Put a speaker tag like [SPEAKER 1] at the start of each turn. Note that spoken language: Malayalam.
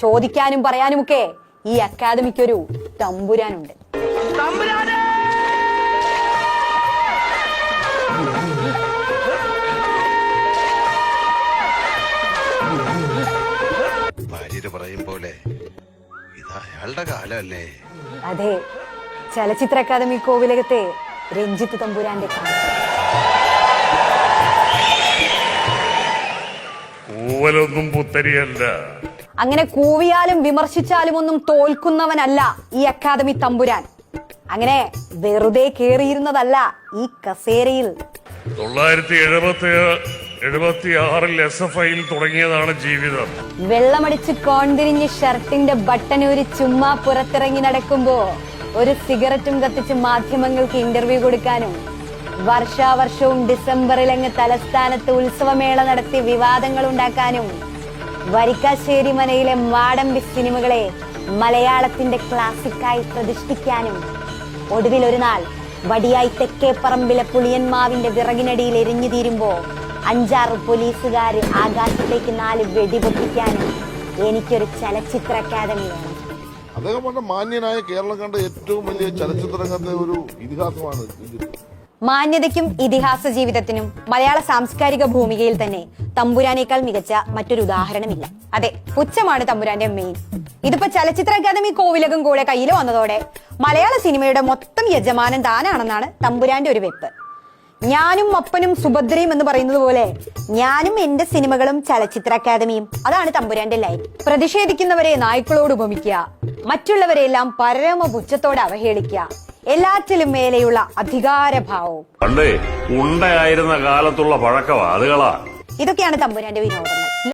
[SPEAKER 1] ചോദിക്കാനും പറയാനുമൊക്കെ ഈ അക്കാദമിക്കൊരു തമ്പുരാനുണ്ട്.
[SPEAKER 2] പറയും പോലെ ഇത് അയാളുടെ കാലമല്ലേ?
[SPEAKER 1] അതെ, ചലച്ചിത്ര അക്കാദമി കോവിലകത്തെ രഞ്ജിത്ത് തമ്പുരാന്റെ കാലം.
[SPEAKER 3] കൂവലൊന്നും പുത്തരിയല്ല.
[SPEAKER 1] അങ്ങനെ കൂവിയാലും വിമർശിച്ചാലും ഒന്നും തോൽക്കുന്നവനല്ല ഈ അക്കാദമി തമ്പുരാൻ. അങ്ങനെ വെറുതെ കേറിയിരുന്നതല്ല ഈ കസേരയിൽ.
[SPEAKER 3] 1976 SFIയിൽ തുടങ്ങിയതാണ് ജീവിതം.
[SPEAKER 1] വെള്ളമടിച്ച് കോൺതിരിഞ്ഞ് ഷർട്ടിന്റെ ബട്ടനൂരി ചുമ്മാ പുറത്തിറങ്ങി നടക്കുമ്പോ ഒരു സിഗരറ്റും കത്തിച്ച് മാധ്യമങ്ങൾക്ക് ഇന്റർവ്യൂ കൊടുക്കാനും വർഷാവർഷവും ഡിസംബറിൽ അങ്ങ് തലസ്ഥാനത്ത് ഉത്സവമേള നടത്തി വിവാദങ്ങൾ ഉണ്ടാക്കാനും വരിക്കാശ്ശേരി മനയിലെ മാടമ്പി സിനിമകളെ മലയാളത്തിന്റെ ക്ലാസിക്കായി പ്രതിഷ്ഠിക്കാനും ഒടുവിൽ ഒരു നാൾ വടിയായി തെക്കേപ്പറമ്പിലെ പുളിയന്മാവിന്റെ വിറകിനടിയിൽ എരിഞ്ഞു തീരുമ്പോ 5-6 പോലീസുകാര് ആകാശത്തേക്ക് 4 വെടിപൊട്ടിക്കാനും എനിക്കൊരു ചലച്ചിത്ര അക്കാദമി വേണം.
[SPEAKER 4] അദ്ദേഹം പറഞ്ഞ മാന്യനായ കേരളം കണ്ട ഏറ്റവും വലിയ ചലച്ചിത്ര രംഗത്തെ ഒരു ഇതിഹാസമാണ്.
[SPEAKER 1] മാന്യതയ്ക്കും ഇതിഹാസ ജീവിതത്തിനും മലയാള സാംസ്കാരിക ഭൂമികയിൽ തന്നെ തമ്പുരാനേക്കാൾ മികച്ച മറ്റൊരു ഉദാഹരണമില്ല. അതെ, പുച്ഛമാണ് തമ്പുരാന്റെ മെയിൻ. ഇതിപ്പോ ചലച്ചിത്ര അക്കാദമി കോവിലകം കൂടെ കയ്യിൽ വന്നതോടെ മലയാള സിനിമയുടെ മൊത്തം യജമാനൻ താനാണെന്നാണ് തമ്പുരാന്റെ ഒരു വെപ്പ്. ഞാനും അപ്പനും സുഭദ്രയും എന്ന് പറയുന്നത് പോലെ ഞാനും എന്റെ സിനിമകളും ചലച്ചിത്ര അക്കാദമിയും, അതാണ് തമ്പുരാന്റെ ലൈൻ. പ്രതിഷേധിക്കുന്നവരെ നായ്ക്കളോട് ഉപമിക്കുക, മറ്റുള്ളവരെല്ലാം പരമപുച്ഛത്തോടെ അവഹേളിക്കുക, എല്ലാറ്റിലും മേലെയുള്ള അധികാരഭാവവും
[SPEAKER 3] പണ്ടേ ഉണ്ടയായിരുന്ന കാലത്തുള്ള പഴക്കവാ അതുകളാ.
[SPEAKER 1] ഇതൊക്കെയാണ് തമ്പുരാന്റെ വിനോദം.